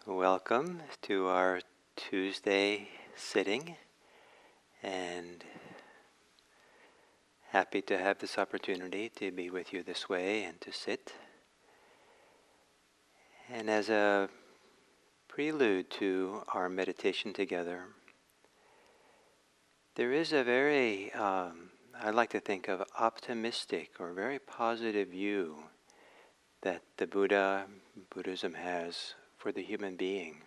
Welcome to our Tuesday sitting, and happy to have this opportunity to be with you this way and to sit. And as a prelude to our meditation together, there is a very, I like to think of optimistic or very positive view that the Buddhism has for the human being.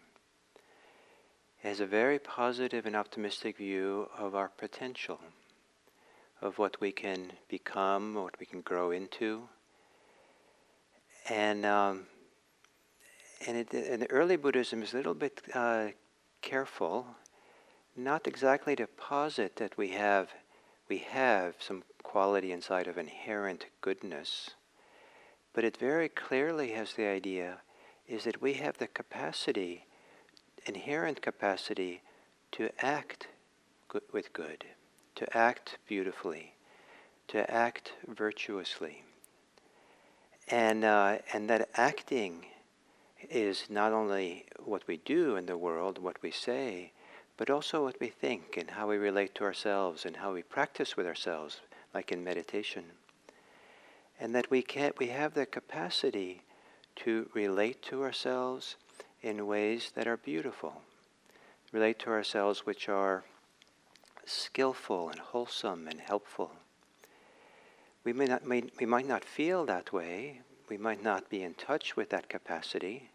It has a very positive and optimistic view of our potential, of what we can become, what we can grow into. And the early Buddhism is a little bit careful, not exactly to posit that we have some quality inside of inherent goodness, but it very clearly has the idea is that we have the capacity, inherent capacity, to act with good, to act beautifully, to act virtuously. And that acting is not only what we do in the world, what we say, but also what we think and how we relate to ourselves and how we practice with ourselves, like in meditation. And that we have the capacity to relate to ourselves in ways that are beautiful, relate to ourselves which are skillful and wholesome and helpful. We might not feel that way, we might not be in touch with that capacity,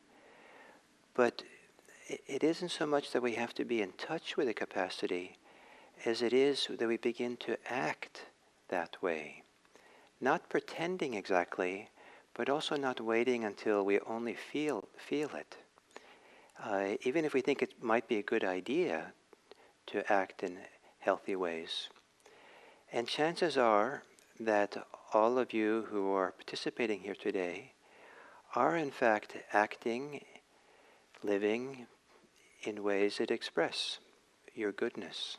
but it isn't so much that we have to be in touch with the capacity as it is that we begin to act that way. Not pretending exactly, but also not waiting until we only feel it. Even if we think it might be a good idea to act in healthy ways. And chances are that all of you who are participating here today are in fact acting, living in ways that express your goodness.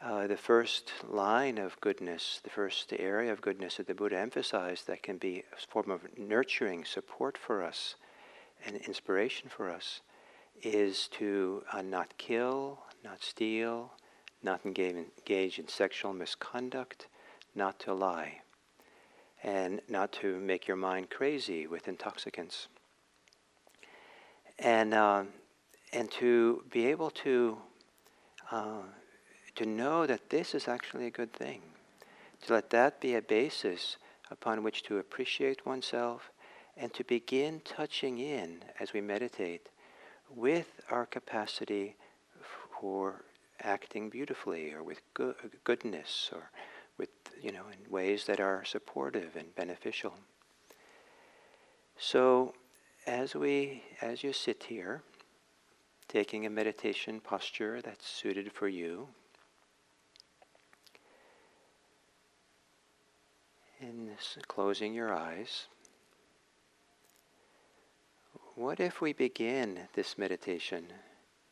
The first line of goodness, the first area of goodness that the Buddha emphasized that can be a form of nurturing support for us and inspiration for us is to not kill, not steal, not engage in sexual misconduct, not to lie, and not to make your mind crazy with intoxicants. And to be able to know that this is actually a good thing, to let that be a basis upon which to appreciate oneself and to begin touching in, as we meditate, with our capacity for acting beautifully or with goodness or with, in ways that are supportive and beneficial. So as you sit here, taking a meditation posture that's suited for you, and closing your eyes, what if we begin this meditation?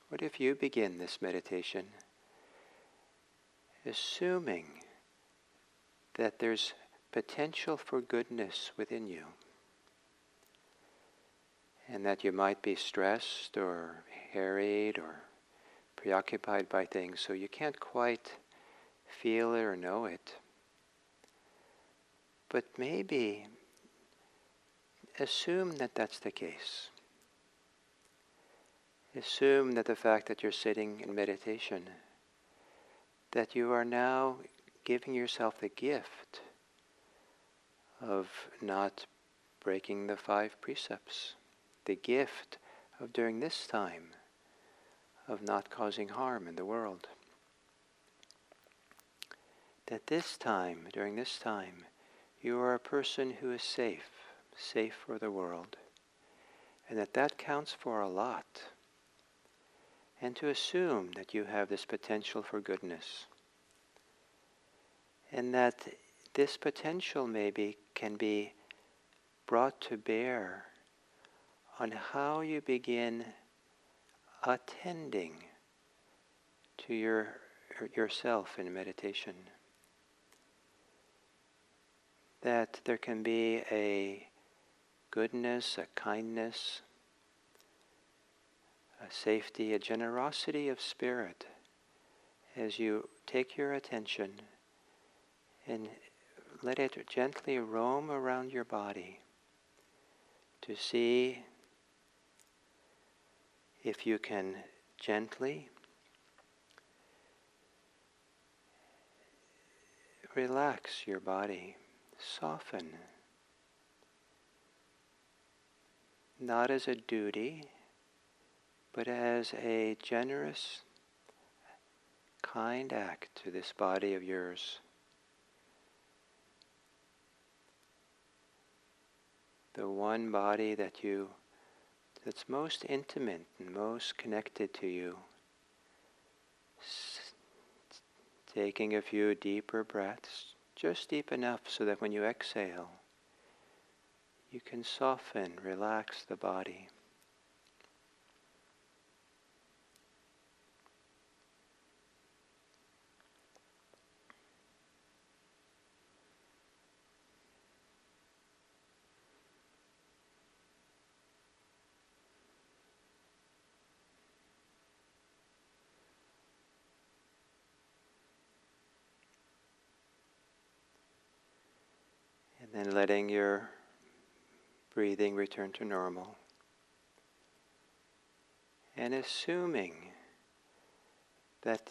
What if you begin this meditation assuming that there's potential for goodness within you, and that you might be stressed or harried or preoccupied by things so you can't quite feel it or know it. But maybe assume that that's the case. Assume that the fact that you're sitting in meditation, that you are now giving yourself the gift of not breaking the 5 precepts, the gift of during this time of not causing harm in the world. That during this time, you are a person who is safe for the world, and that counts for a lot. And to assume that you have this potential for goodness, and that this potential maybe can be brought to bear on how you begin attending to yourself in meditation. That there can be a goodness, a kindness, a safety, a generosity of spirit as you take your attention and let it gently roam around your body to see if you can gently relax your body, soften, not as a duty, but as a generous, kind act to this body of yours. The one body that's most intimate and most connected to you. Taking a few deeper breaths, just deep enough so that when you exhale, you can soften, relax the body. And then letting your breathing return to normal. And assuming that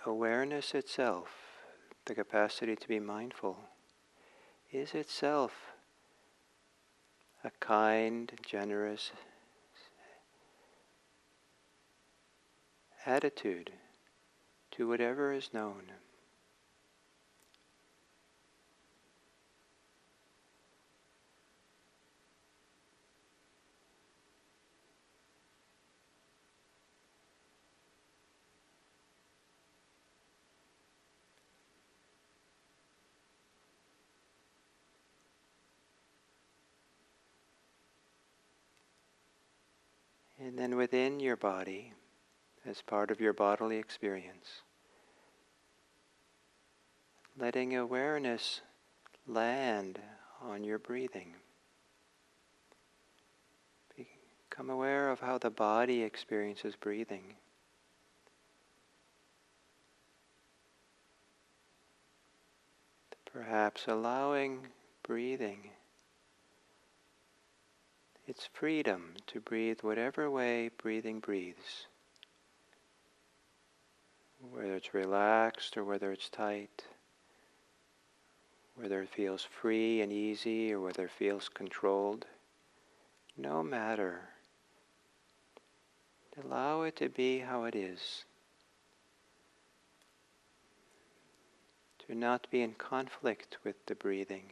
awareness itself, the capacity to be mindful, is itself a kind, generous attitude to whatever is known. And then within your body, as part of your bodily experience, letting awareness land on your breathing. Become aware of how the body experiences breathing. Perhaps allowing breathing its freedom to breathe whatever way breathing breathes. Whether it's relaxed or whether it's tight. Whether it feels free and easy or whether it feels controlled. No matter. Allow it to be how it is. To not be in conflict with the breathing,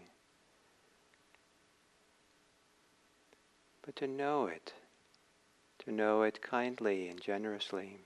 but to know it kindly and generously.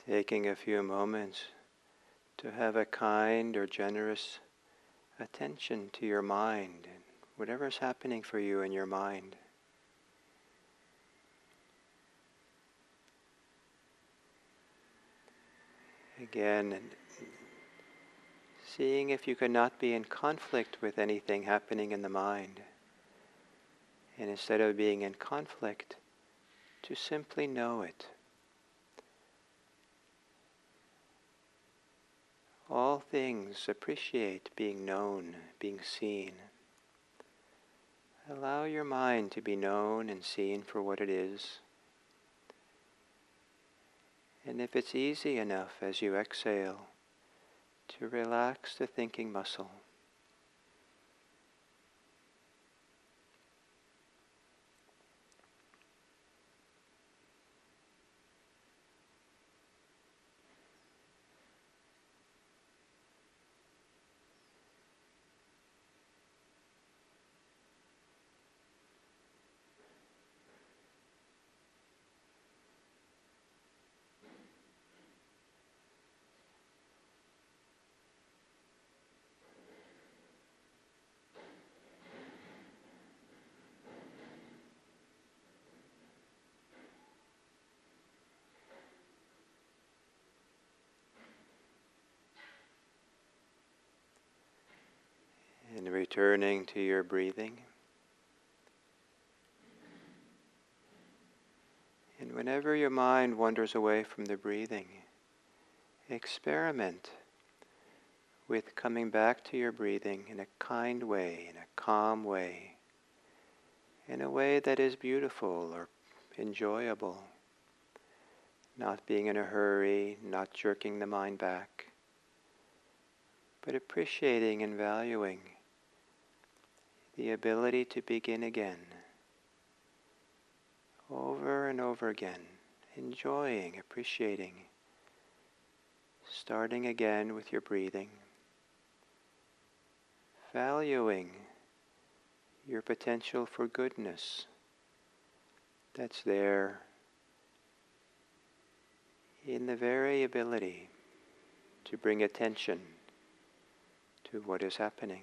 Taking a few moments to have a kind or generous attention to your mind and whatever's happening for you in your mind. Again, seeing if you cannot be in conflict with anything happening in the mind. And instead of being in conflict, to simply know it. All things appreciate being known, being seen. Allow your mind to be known and seen for what it is. And if it's easy enough as you exhale, to relax the thinking muscle. returning to your breathing. And whenever your mind wanders away from the breathing, experiment with coming back to your breathing in a kind way, in a calm way, in a way that is beautiful or enjoyable, not being in a hurry, not jerking the mind back, but appreciating and valuing the ability to begin again, over and over again, enjoying, appreciating, starting again with your breathing, valuing your potential for goodness that's there in the very ability to bring attention to what is happening.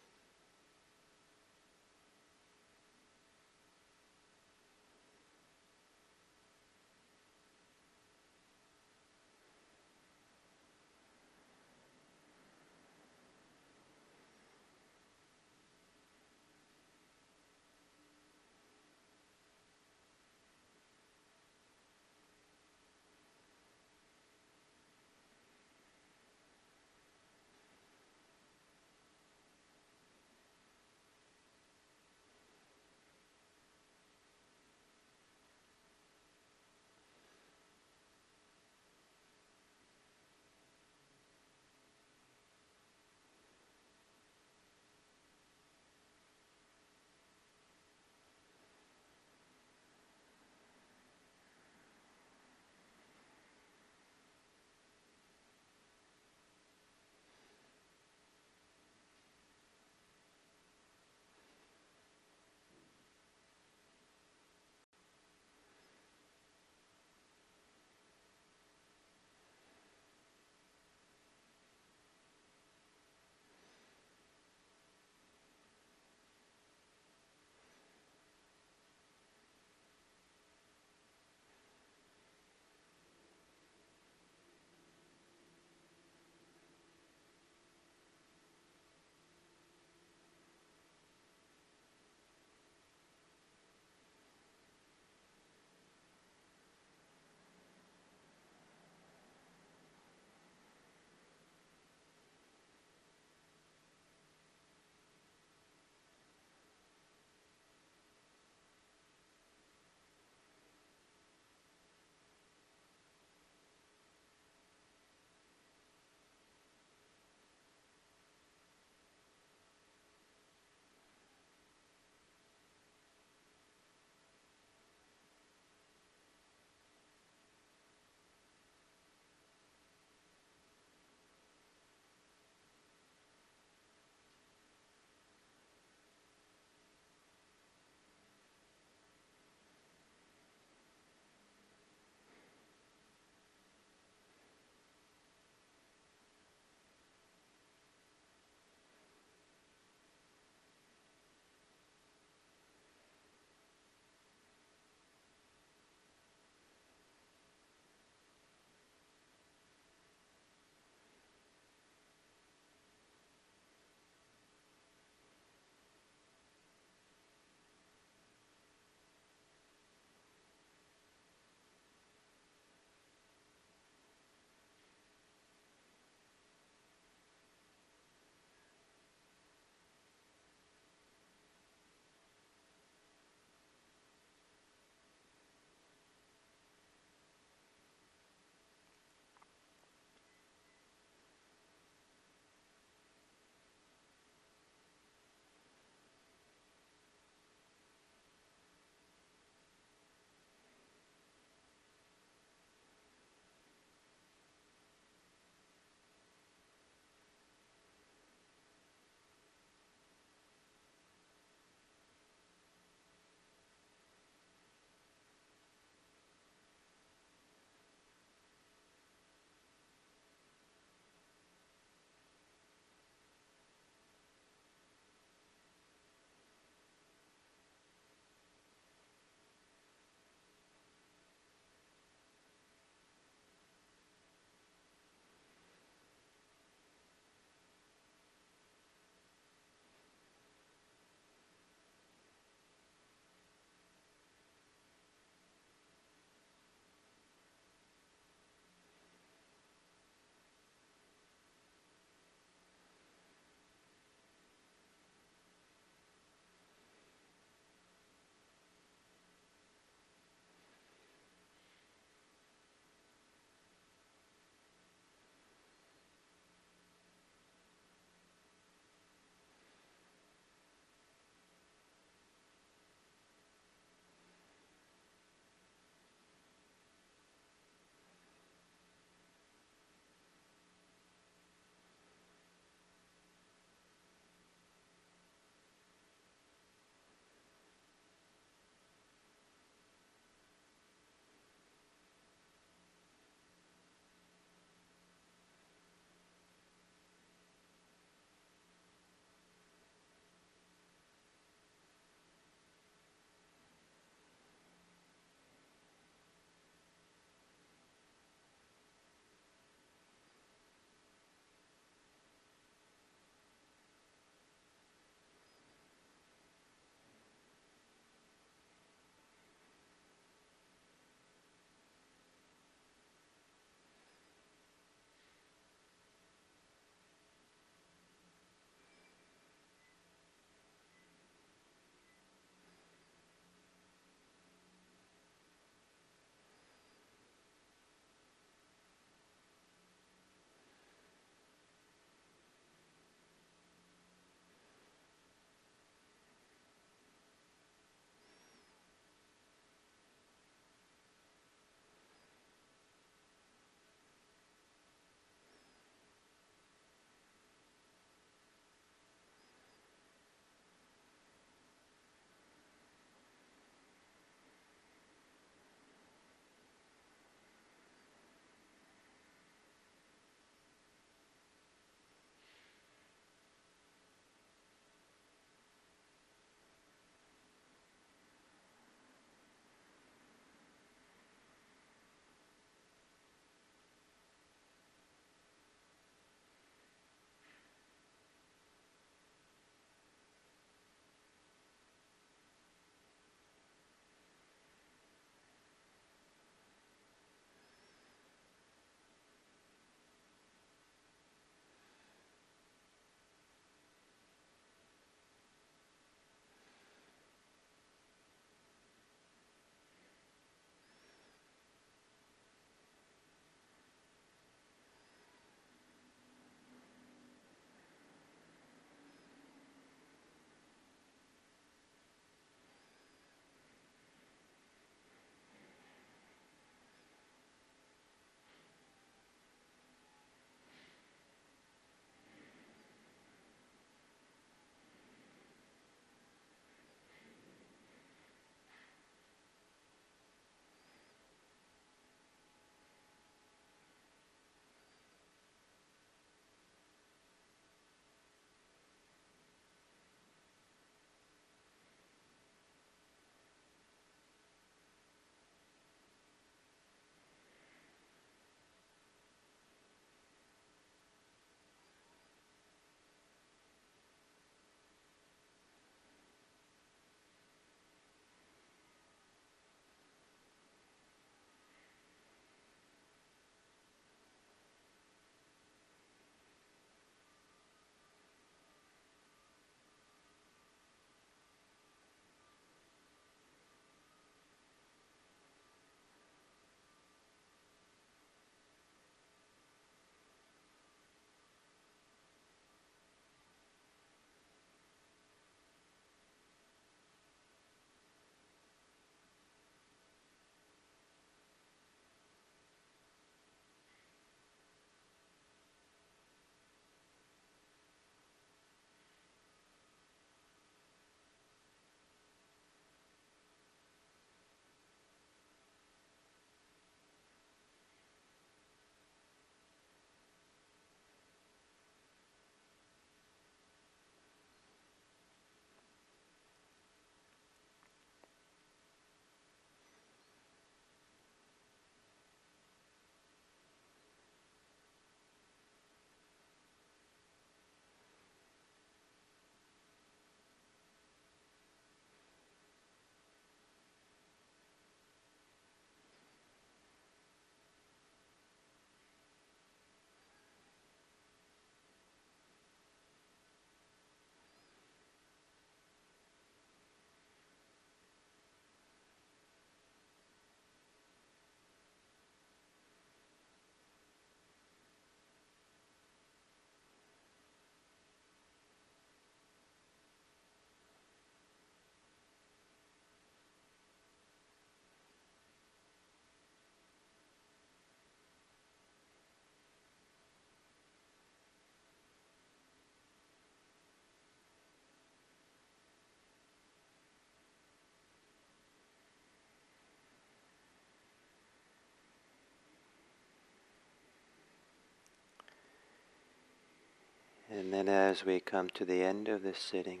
And then as we come to the end of this sitting,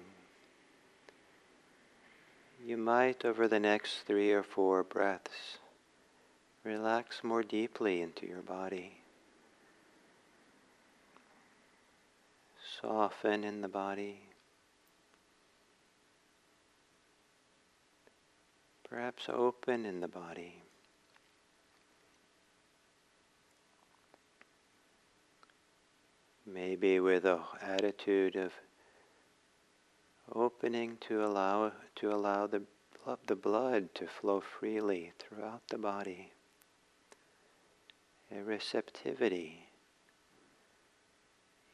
you might, over the next 3 or 4 breaths, relax more deeply into your body. Soften in the body. Perhaps open in the body. Maybe with an attitude of opening to allow the blood to flow freely throughout the body. A receptivity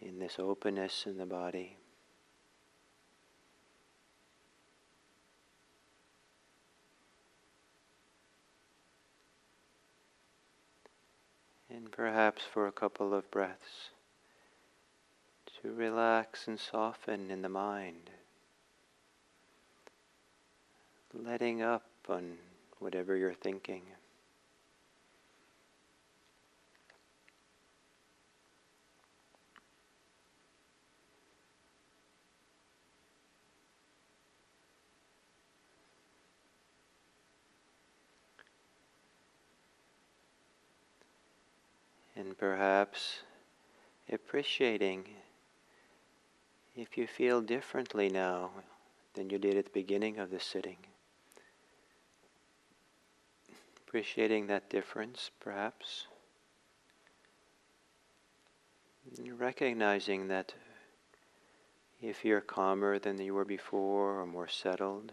in this openness in the body. And perhaps for a couple of breaths, to relax and soften in the mind, letting up on whatever you're thinking. And perhaps appreciating if you feel differently now than you did at the beginning of the sitting. Appreciating that difference, perhaps. And recognizing that if you're calmer than you were before, or more settled,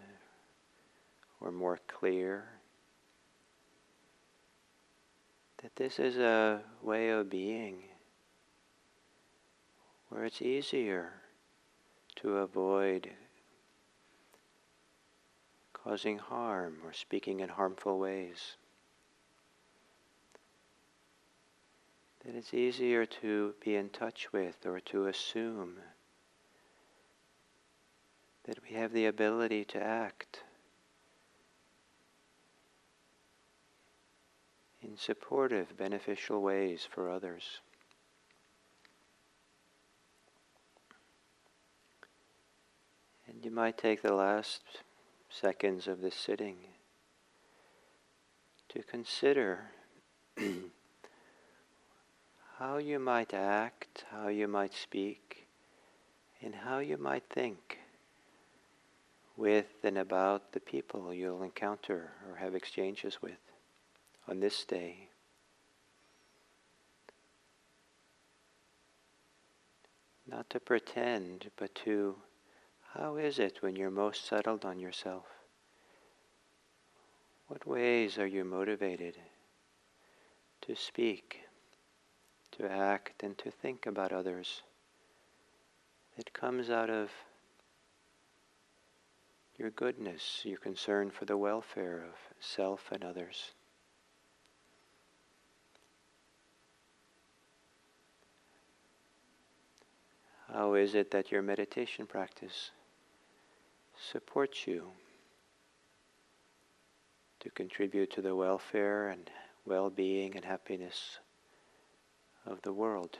or more clear, that this is a way of being where it's easier to avoid causing harm or speaking in harmful ways. That it's easier to be in touch with or to assume that we have the ability to act in supportive, beneficial ways for others. And you might take the last seconds of this sitting to consider how you might act, how you might speak, and how you might think with and about the people you'll encounter or have exchanges with on this day. Not to pretend, but to, how is it when you're most settled on yourself? What ways are you motivated to speak, to act, and to think about others? It comes out of your goodness, your concern for the welfare of self and others. How is it that your meditation practice supports you to contribute to the welfare and well-being and happiness of the world?